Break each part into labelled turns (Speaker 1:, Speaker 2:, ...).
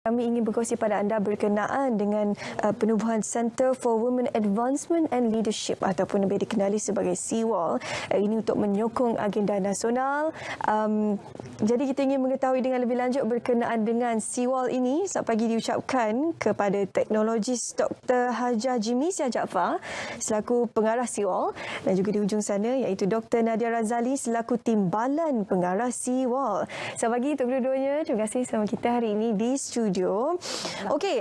Speaker 1: Kami ingin berkongsi pada anda berkenaan dengan penubuhan Center for Women Advancement and Leadership ataupun lebih dikenali sebagai CWAL. Ini untuk menyokong agenda nasional. Jadi kita ingin mengetahui dengan lebih lanjut berkenaan dengan CWAL ini. Selamat pagi diucapkan kepada teknologis Dr. Hajah Jimisia Jaafar selaku pengarah CWAL, dan juga di hujung sana iaitu Dr. Nadia Razali selaku timbalan pengarah CWAL. Selamat pagi untuk kedua-duanya. Terima kasih bersama kita hari ini di studio. Okey,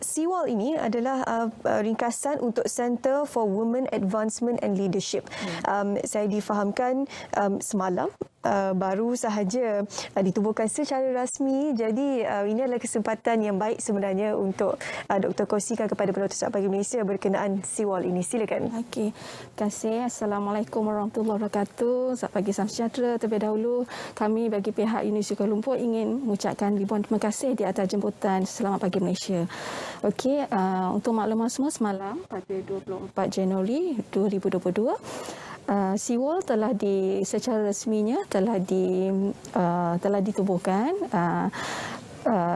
Speaker 1: CWAL ini adalah ringkasan untuk Center for Women Advancement and Leadership. Saya difahamkan semalam baru sahaja ditubuhkan secara rasmi. Jadi ini adalah kesempatan yang baik sebenarnya untuk Dr. kongsikan kepada penonton Selamat Pagi Malaysia berkenaan CWAL ini. Silakan.
Speaker 2: Okey, terima kasih. Assalamualaikum warahmatullahi wabarakatuh. Selamat pagi, salam sejahtera. Terlebih dahulu, kami bagi pihak Universiti Kuala Lumpur ingin mengucapkan ribuan terima kasih di atas jemputan Selamat Pagi Malaysia. Okey, untuk makluman semua, semalam pada 24 Januari 2022, CWAL telah secara resminya telah ditubuhkan.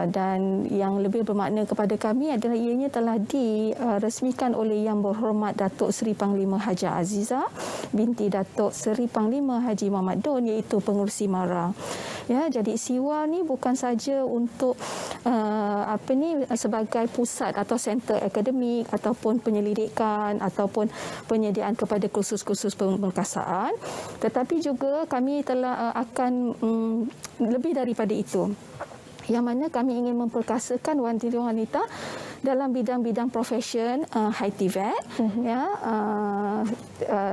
Speaker 2: Dan yang lebih bermakna kepada kami adalah ianya telah diresmikan oleh Yang Berhormat Datuk Seri Panglima Hajah Azizah binti Datuk Seri Panglima Haji Muhammad Don, iaitu pengerusi MARA. Ya, jadi CWAL ni bukan saja untuk sebagai pusat atau center akademik ataupun penyelidikan ataupun penyediaan kepada kursus-kursus pemerkasaan, tetapi juga kami telah akan lebih daripada itu, yang mana kami ingin memperkasakan wanita-wanita dalam bidang-bidang profesion HITVET,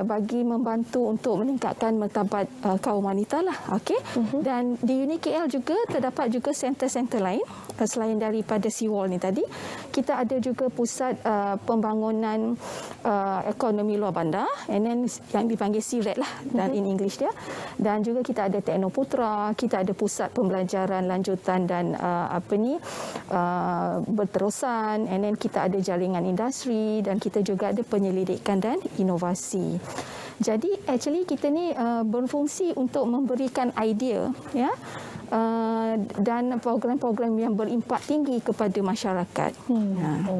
Speaker 2: bagi membantu untuk meningkatkan martabat kaum wanita lah. Okey. Dan di UniKL juga terdapat juga center-center lain selain daripada CWAL ni tadi. Kita ada juga pusat pembangunan ekonomi luar bandar, and then yang dipanggil CRED lah dan in English dia. Dan juga kita ada Teknoputra, kita ada pusat pembelajaran lanjutan dan berterusan, and then kita ada jaringan industri, dan kita juga ada penyelidikan dan inovasi. Jadi actually kita ni berfungsi untuk memberikan idea, ya, dan program-program yang berimpak tinggi kepada masyarakat.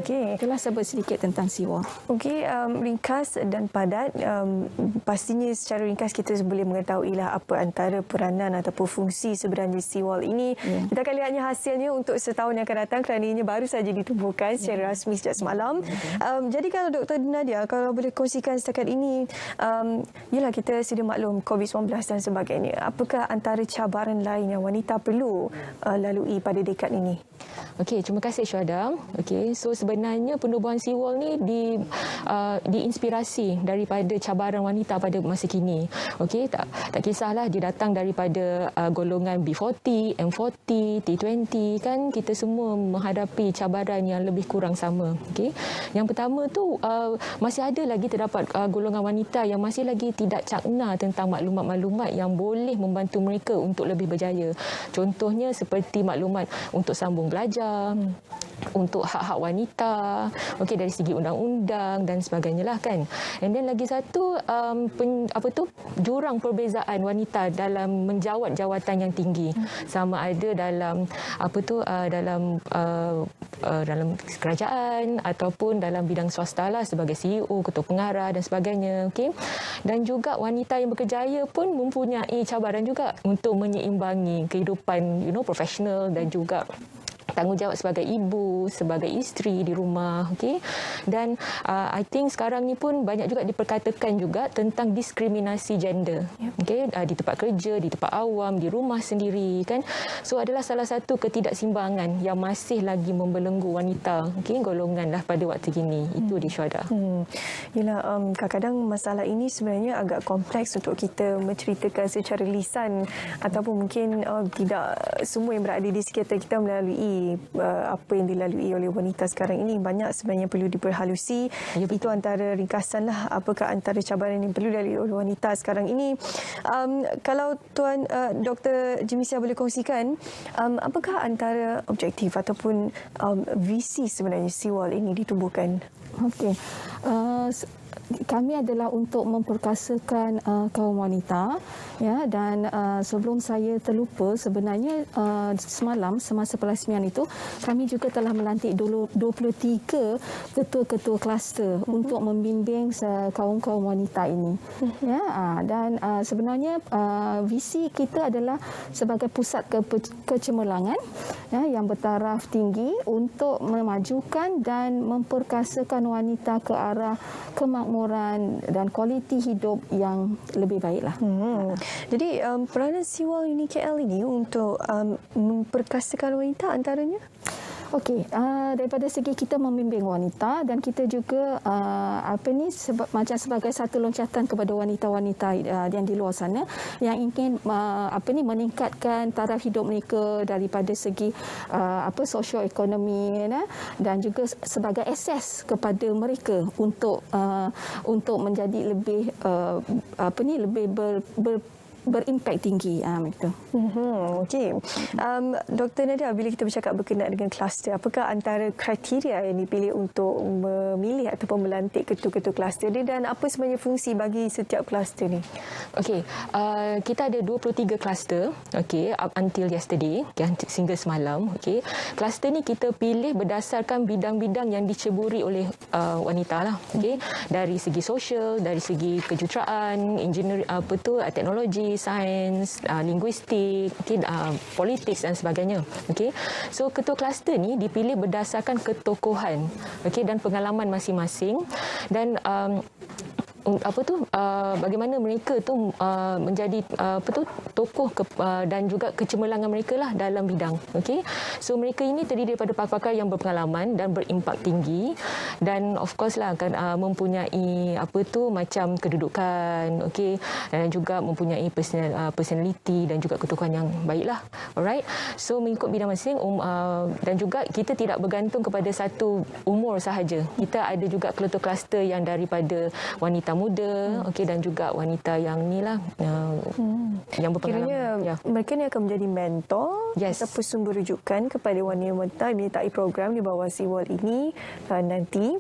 Speaker 1: Okey.
Speaker 2: Itulah sebut sedikit tentang CWAL.
Speaker 1: Okey, ringkas dan padat. Pastinya secara ringkas kita boleh mengetahuilah apa antara peranan ataupun fungsi sebenarnya CWAL ini. Kita akan lihatnya hasilnya untuk setahun yang akan datang kerana ini baru saja ditubuhkan secara rasmi sejak semalam. Jadi kalau Dr. Nadia, kalau boleh kongsikan setakat ini, yalah kita sedia maklum COVID-19 dan sebagainya. Apakah antara cabaran lain yang wanita perlu lalui pada dekad ini?
Speaker 3: Okey, terima kasih Syuhada. Okey, so sebenarnya penubuhan CWAL ni diinspirasi daripada cabaran wanita pada masa kini. Okey, tak kisahlah dia datang daripada golongan B40, M40, T20, kan kita semua menghadapi cabaran yang lebih kurang sama. Okey. Yang pertama tu masih ada lagi terdapat golongan wanita yang masih lagi tidak cakna tentang maklumat-maklumat yang boleh membantu mereka untuk lebih berjaya. Contohnya seperti maklumat untuk sambung belajar, untuk hak-hak wanita, okey, dari segi undang-undang dan sebagainya lah kan. And then lagi satu jurang perbezaan wanita dalam menjawat jawatan yang tinggi, sama ada dalam dalam kerajaan ataupun dalam bidang swasta lah, sebagai CEO, ketua pengarah dan sebagainya. Okey. Dan juga wanita yang berkejaya pun mempunyai cabaran juga untuk menyeimbangi kehidupan profesional dan juga tanggungjawab sebagai ibu, sebagai isteri di rumah. Okey. Dan I think sekarang ni pun banyak juga diperkatakan juga tentang diskriminasi gender. Okey, di tempat kerja, di tempat awam, di rumah sendiri kan. So adalah salah satu ketidakseimbangan yang masih lagi membelenggu wanita, okey, golongan lah pada waktu kini. Itu di Syuhada.
Speaker 1: Yalah, kadang-kadang masalah ini sebenarnya agak kompleks untuk kita menceritakan secara lisan, ataupun mungkin tidak semua yang berada di sekitar kita melalui apa yang dilalui oleh wanita sekarang ini. Banyak sebenarnya perlu diperhalusi. Itu antara ringkasan lah apakah antara cabaran yang perlu dilalui oleh wanita sekarang ini. Kalau Tuan Dr. Jimisia boleh kongsikan, apakah antara objektif ataupun visi sebenarnya CWAL ini ditubuhkan?
Speaker 2: Okey. kami adalah untuk memperkasakan kaum wanita, ya, dan sebelum saya terlupa, sebenarnya semalam semasa perasmian itu kami juga telah melantik 23 ketua-ketua kluster untuk membimbing kaum-kaum wanita ini. Ya, dan sebenarnya visi kita adalah sebagai pusat kecemerlangan, ya, yang bertaraf tinggi untuk memajukan dan memperkasakan wanita ke arah kemakmuran dan kualiti hidup yang lebih baiklah.
Speaker 1: Jadi peranan Seawall Uni KL ini untuk memperkasakan wanita antaranya?
Speaker 2: Okey, daripada segi kita membimbing wanita dan kita juga macam sebagai satu loncatan kepada wanita-wanita yang di luar sana yang ingin meningkatkan taraf hidup mereka daripada segi sosioekonomi, dan juga sebagai akses kepada mereka untuk menjadi lebih lebih berimpak tinggi mereka.
Speaker 1: Okey. Dr. Nadia, bila kita bercakap berkenaan dengan kluster, apakah antara kriteria yang dipilih untuk memilih ataupun melantik ketua-ketua kluster ni, dan apa sebenarnya fungsi bagi setiap kluster ni?
Speaker 3: Okey, kita ada 23 kluster, okey, up until yesterday, sehingga semalam, okey. Kluster ni kita pilih berdasarkan bidang-bidang yang diceburi oleh wanita lah, okey. Dari segi sosial, dari segi kejuruteraan, engineering, teknologi, sains, linguistik, politik dan sebagainya. Okey. So ketua kluster ni dipilih berdasarkan ketokohan, okey, dan pengalaman masing-masing, dan bagaimana mereka tu menjadi tokoh dan juga kecemerlangan mereka lah dalam bidang. Okey. So mereka ini terdiri daripada pakar-pakar yang berpengalaman dan berimpak tinggi, dan of course lah akan mempunyai macam kedudukan, okey, dan juga mempunyai personality dan juga ketokohan yang baiklah. Alright. So mengikut bidang masing dan juga kita tidak bergantung kepada satu umur sahaja. Kita ada juga ketua kluster yang daripada wanita muda, okey, dan juga wanita yang inilah yang berpengalaman.
Speaker 1: Kiranya mereka ni akan menjadi mentor ataupun sumber rujukan kepada wanita-wanita yang menyertai program di bawah Seawall ini nanti.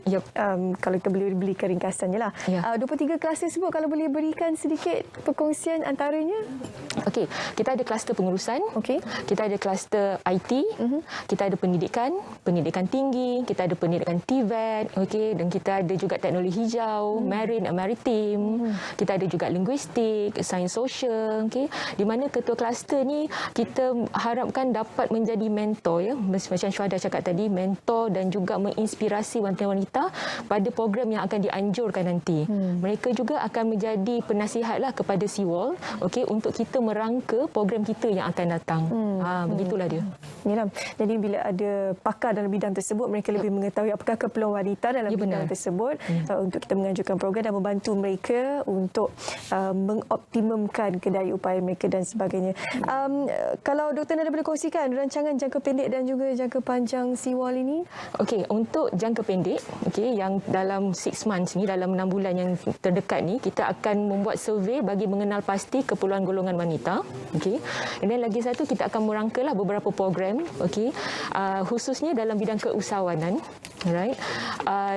Speaker 1: Kalau kita boleh berikan ringkasannya lah. 23 kluster tersebut, kalau boleh berikan sedikit perkongsian antaranya.
Speaker 3: Okey, kita ada kluster pengurusan, kita ada kluster IT, kita ada pendidikan tinggi, kita ada pendidikan TVET, okey, dan kita ada juga teknologi hijau, marine and maritime, kita ada juga linguistik, sains sosial, okey, di mana ketua kluster ni kita harapkan dapat menjadi mentor, ya, macam Syuhada cakap tadi, mentor dan juga menginspirasi wanita-wanita pada program yang akan dianjurkan nanti. Mereka juga akan menjadi penasihatlah kepada Seawall, okey, untuk kita merangka program kita yang akan datang. Begitulah dia.
Speaker 1: Yalah. Jadi bila ada pakar dalam bidang tersebut, mereka lebih mengetahui apakah keperluan wanita dalam bidang tersebut untuk kita menganjurkan program dan membantu mereka untuk mengoptimumkan kedaya upaya mereka dan sebagainya. Kalau Dr. Nadia boleh kongsikan rancangan jangka pendek dan juga jangka panjang Seawall ini?
Speaker 3: Okey, untuk jangka pendek, okey, yang dalam 6 months ni, dalam 6 bulan yang terdekat ni, kita akan membuat survey bagi mengenal pasti keperluan golongan wanita. Okey. Dan lagi satu, kita akan merangkalah beberapa program, okey, khususnya dalam bidang keusahawanan, right?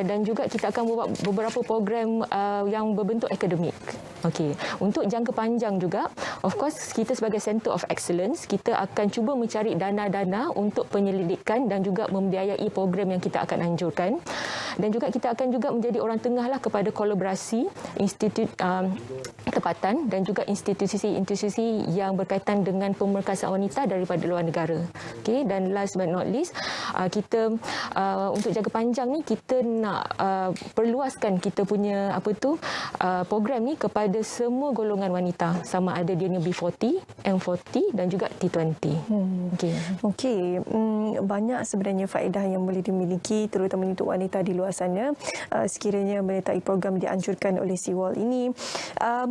Speaker 3: Dan juga kita akan buat beberapa program yang berbentuk akademik. Okey. Untuk jangka panjang juga, of course, kita sebagai Center of Excellence, kita akan cuba mencari dana-dana untuk penyelidikan dan juga membiayai program yang kita akan anjurkan. Dan juga kita akan juga menjadi orang tengah lah kepada kolaborasi institut tempatan dan juga institusi-institusi yang berkaitan dengan pemerkasaan wanita daripada luar negara. Okey, dan last but not least, kita untuk jangka panjang ni kita nak perluaskan kita punya program ni kepada semua golongan wanita, sama ada dia ni B40, M40 dan juga T20.
Speaker 1: Okey, banyak sebenarnya faedah yang boleh dimiliki terutama untuk wanita di luar sana sekiranya menyertai program dianjurkan oleh Seawall ini.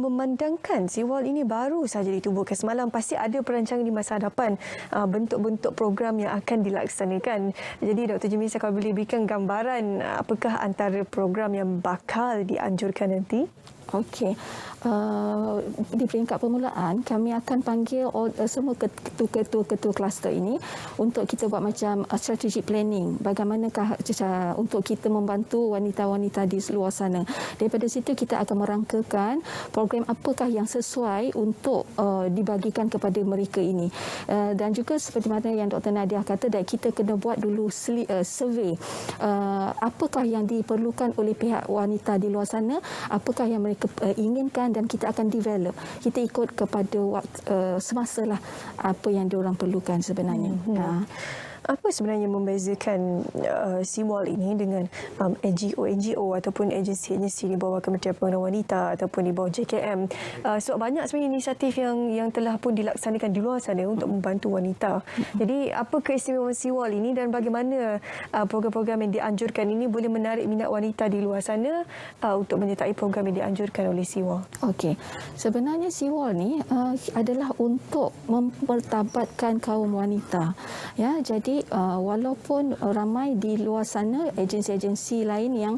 Speaker 1: Memandangkan Seawall ini baru saja ditubuhkan semalam, pasti ada perancangan di masa hadapan bentuk-bentuk program yang akan dilaksanakan. Jadi Dr. Jemisa, kalau boleh berikan gambaran apakah antara program yang bakal dianjurkan nanti?
Speaker 2: Okey. Di peringkat permulaan, kami akan panggil semua ketua-ketua kluster ini untuk kita buat macam strategic planning. Bagaimanakah untuk kita membantu wanita-wanita di luar sana. Daripada situ kita akan merangkakan program apakah yang sesuai untuk dibagikan kepada mereka ini. Dan juga seperti mana yang Dr. Nadia kata, kita kena buat dulu survey. Apakah yang diperlukan oleh pihak wanita di luar sana, apakah yang mereka inginkan, dan kita akan develop. Kita ikut kepada semasa lah apa yang diorang perlukan sebenarnya.
Speaker 1: Apa sebenarnya membezakan Seawall ini dengan NGO ataupun agensi-agensi di bawah Kementerian Pembangunan Wanita ataupun di bawah JKM? Sebab banyak sebenarnya inisiatif yang telah pun dilaksanakan di luar sana untuk membantu wanita. Jadi apa keistimewaan Seawall ini dan bagaimana program-program yang dianjurkan ini boleh menarik minat wanita di luar sana untuk menyertai program yang dianjurkan oleh Seawall?
Speaker 2: Okey. Sebenarnya Seawall ni adalah untuk mempertabatkan kaum wanita. Ya, jadi walaupun ramai di luar sana agensi-agensi lain yang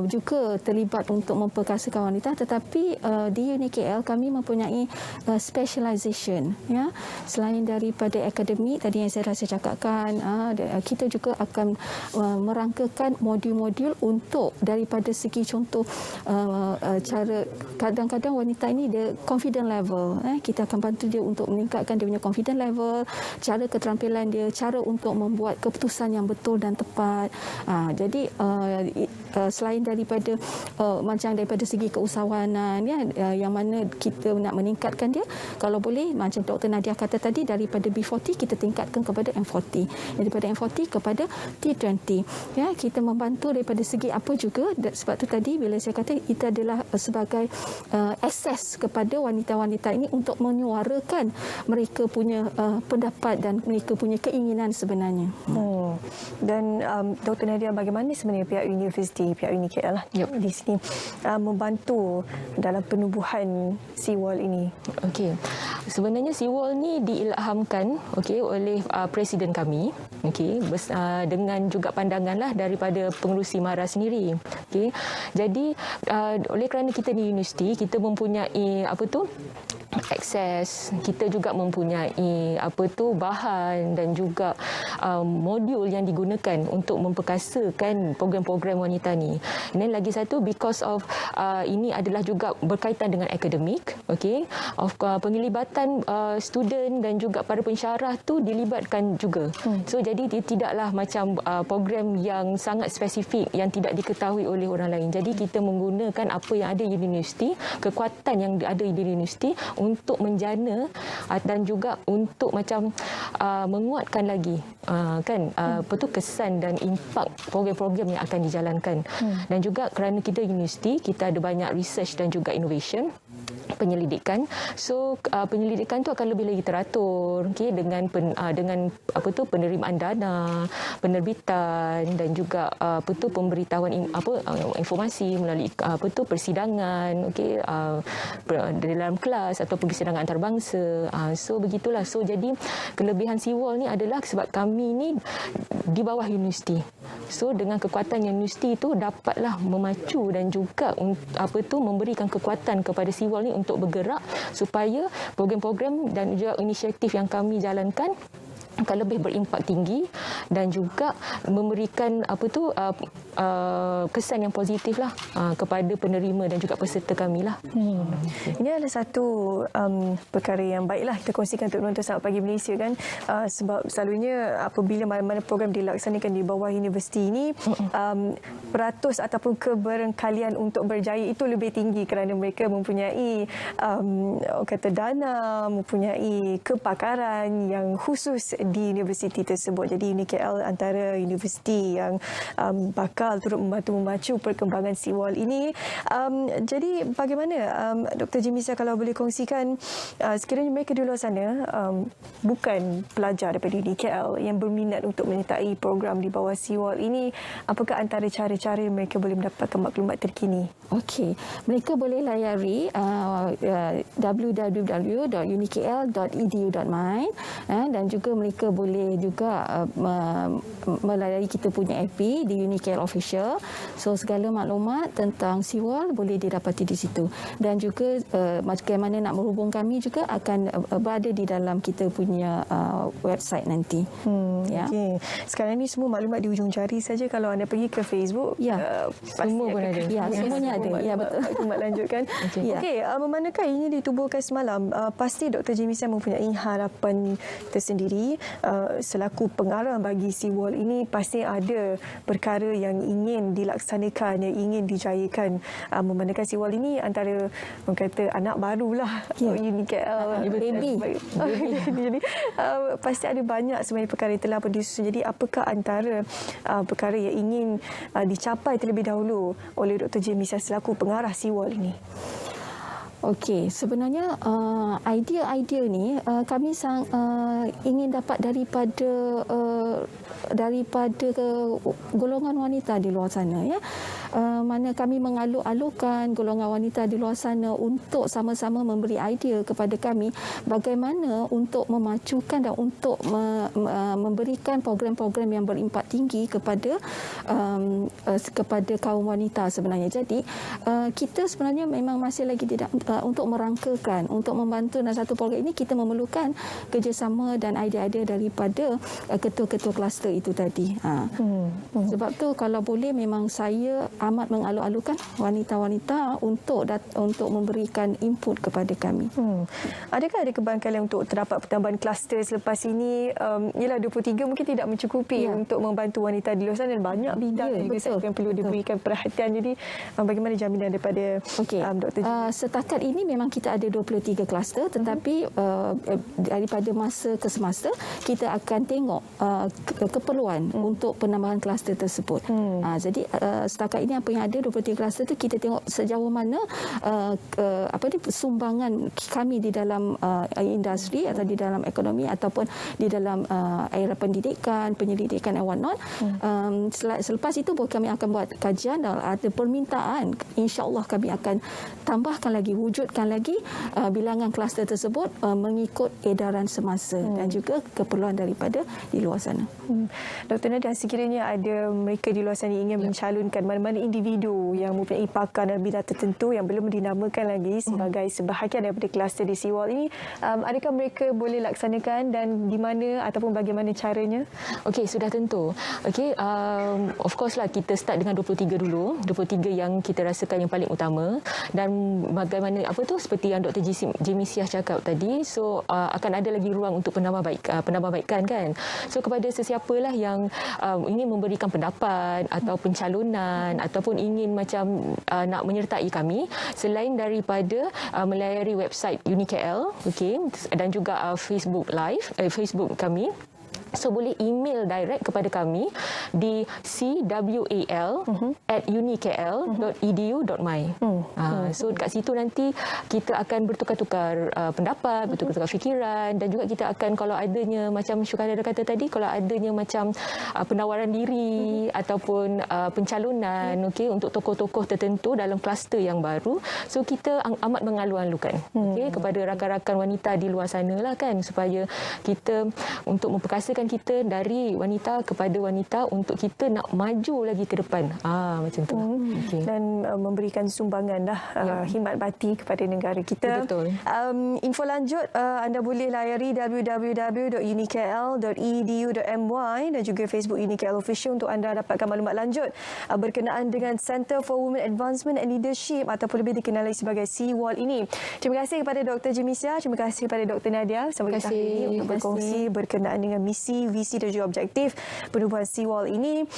Speaker 2: juga terlibat untuk memperkasakan wanita, tetapi di UniKL kami mempunyai specialization. Ya, selain daripada akademik tadi yang saya rasa cakapkan, kita juga akan merangkakan modul-modul untuk daripada segi contoh cara kadang-kadang wanita ini dia confident level. Kita akan bantu dia untuk meningkatkan dia punya confident level, cara keterampilan dia, cara untuk membuat keputusan yang betul dan tepat. Jadi selain daripada macam daripada segi keusahawanan, yang mana kita nak meningkatkan dia, kalau boleh macam Dr. Nadia kata tadi, daripada B40 kita tingkatkan kepada M40, daripada M40 kepada T20. Ya, kita membantu daripada segi apa juga, sebab tu tadi bila saya kata kita adalah sebagai akses kepada wanita-wanita ini untuk menyuarakan mereka punya pendapat dan mereka punya keinginan sebenarnya.
Speaker 1: Dan Dr. Nadia, bagaimana sebenarnya pihak universiti, pihak UniKL lah di sini membantu dalam penubuhan Seawall ini?
Speaker 3: Okey. Sebenarnya Seawall ni diilhamkan oleh presiden kami, dengan juga pandanganlah daripada pengerusi MARA sendiri. Jadi oleh kerana kita di universiti, kita mempunyai akses, kita juga mempunyai bahan dan juga modul yang digunakan untuk memperkasakan program-program wanita ni. Dan lagi satu, because of ini adalah juga berkaitan dengan akademik, penglibatan student dan juga para pensyarah tu dilibatkan juga. So jadi tidaklah macam program yang sangat spesifik yang tidak diketahui oleh orang lain. Jadi kita menggunakan apa yang ada di universiti, kekuatan yang ada di universiti untuk menjana dan juga untuk macam menguatkan lagi kesan dan impak program-program yang akan dijalankan. Dan juga kerana kita universiti, kita ada banyak research dan juga innovation, penyelidikan. So penyelidikan tu akan lebih lagi teratur, dengan penerimaan dana, penerbitan dan juga pemberitahuan informasi melalui persidangan, dalam kelas atau persidangan antarabangsa. So begitulah. So jadi kelebihan Seawall ni adalah sebab kami ni di bawah universiti. So dengan kekuatan yang universiti itu dapatlah memacu dan juga memberikan kekuatan kepada Seawall ni untuk bergerak supaya program-program dan juga inisiatif yang kami jalankan akan lebih berimpak tinggi dan juga memberikan kesan yang positif lah kepada penerima dan juga peserta kami lah.
Speaker 1: Ini adalah satu perkara yang baiklah kita kongsikan untuk penonton Selamat Pagi Malaysia kan, sebab selalunya apabila mana-mana program dilaksanakan di bawah universiti ini, peratus ataupun keberengkalian untuk berjaya itu lebih tinggi kerana mereka mempunyai dana, mempunyai kepakaran yang khusus di universiti tersebut. Jadi UniKL antara universiti yang bakal turut membantu memacu perkembangan Seawall ini. Jadi bagaimana Dr. Jimisa kalau boleh kongsikan, sekiranya mereka di luar sana bukan pelajar daripada UniKL yang berminat untuk menyertai program di bawah Seawall ini, apakah antara cara-cara mereka boleh mendapatkan maklumat terkini?
Speaker 2: Okey, mereka boleh layari www.unikl.edu.my dan juga mereka mereka boleh juga melalui kita punya FB di UniKL Official. So segala maklumat tentang SeaWorld boleh didapati di situ. Dan juga bagaimana nak menghubung kami juga akan berada di dalam kita punya website nanti. Ya.
Speaker 1: Okay. Sekarang ni semua maklumat di hujung jari saja. Kalau anda pergi ke Facebook,
Speaker 2: Ya.
Speaker 3: Semua pun ada.
Speaker 2: Ya, semuanya ada. Ya, betul.
Speaker 1: Maklumat lanjutkan. Okey, memandangkan ini ditubuhkan semalam, pasti Dr. Jimmy Siang mempunyai harapan tersendiri selaku pengarah bagi SeaWorld ini. Pasti ada perkara yang ingin dilaksanakan, yang ingin dijayakan. Memandangkan SeaWorld ini antara orang kata anak barulah UniKL.
Speaker 2: Baby.
Speaker 1: Jadi pasti ada banyak sebenarnya perkara yang telah pun disusun. Jadi apakah antara perkara yang ingin dicapai terlebih dahulu oleh Dr. Jimmy Siang selaku pengarah SeaWorld ini?
Speaker 2: Okey, sebenarnya idea-idea ni kami ingin dapat daripada golongan wanita di luar sana, ya. Mana kami mengaluk-alukkan golongan wanita di luar sana untuk sama-sama memberi idea kepada kami bagaimana untuk memacukan dan untuk memberikan program-program yang berimpak tinggi kepada kaum wanita sebenarnya. Jadi kita sebenarnya memang masih lagi tidak untuk merangkakan, untuk membantu dalam satu program ini kita memerlukan kerjasama dan idea-idea daripada ketua-ketua kluster itu tadi. Sebab tu kalau boleh memang saya amat mengaluk-alukkan wanita-wanita untuk memberikan input kepada kami.
Speaker 1: Adakah ada kebangkalan untuk terdapat pertambahan kluster selepas ini? Ialah 23 mungkin tidak mencukupi untuk membantu wanita di luar sana, dan banyak bidang juga sektor yang perlu diberikan perhatian. Jadi bagaimana jaminan daripada Dr. Jimmy?
Speaker 2: Setakat ini memang kita ada 23 kluster, tetapi daripada masa ke semasa kita akan tengok keperluan untuk penambahan kluster tersebut. Jadi setakat ini apa yang ada 23 kluster tu kita tengok sejauh mana sumbangan kami di dalam industri atau di dalam ekonomi ataupun di dalam era pendidikan, penyelidikan and what not. Selepas itu kami akan buat kajian dan ada permintaan, insya-Allah kami akan tambahkan lagi, wujudkan lagi bilangan kluster tersebut mengikut edaran semasa dan juga keperluan daripada di luar sana.
Speaker 1: Dr. Nadia, sekiranya ada mereka di luar sana ingin mencalonkan mana-mana individu yang mempunyai pakar dan bidang tertentu yang belum dinamakan lagi sebagai sebahagian daripada kluster di SeaWorld ini, adakah mereka boleh laksanakan dan di mana ataupun bagaimana caranya?
Speaker 3: Okey, sudah tentu. Okey, of course lah kita start dengan 23 dulu. 23 yang kita rasakan yang paling utama, dan bagaimana seperti yang Dr. Jimmy Siang cakap tadi, so akan ada lagi ruang untuk penambahbaikan kan. So kepada sesiapalah yang ingin memberikan pendapat atau pencalonan ataupun ingin macam nak menyertai kami, selain daripada melayari website UniKL, okey, dan juga Facebook Live, Facebook kami, so boleh email direct kepada kami di cwal@unikl.edu.my. So dekat situ nanti kita akan bertukar-tukar pendapat, bertukar-tukar fikiran, dan juga kita akan, kalau adanya macam Syukara kata tadi, kalau adanya macam penawaran diri ataupun pencalonan okey, untuk tokoh-tokoh tertentu dalam kluster yang baru, so kita amat mengalu-alukan okey, kepada rakan-rakan wanita di luar sana lah kan, supaya kita untuk memperkasakan kita dari wanita kepada wanita untuk kita nak maju lagi ke depan. Macam tu. Okay.
Speaker 1: Dan memberikan sumbangan khidmat bakti kepada negara kita.
Speaker 3: Betul.
Speaker 1: Info lanjut anda boleh layari www.unikl.edu.my dan juga Facebook UniKL Official untuk anda dapatkan maklumat lanjut berkenaan dengan Center for Women Advancement and Leadership ataupun lebih dikenali sebagai SeaWorld ini. Terima kasih kepada Dr. Jimmy Siang, terima kasih kepada Dr. Nadia bersama kita hari ini untuk berkongsi berkenaan dengan misi, visi dan juga objektif penubuhan SeaWorld ini.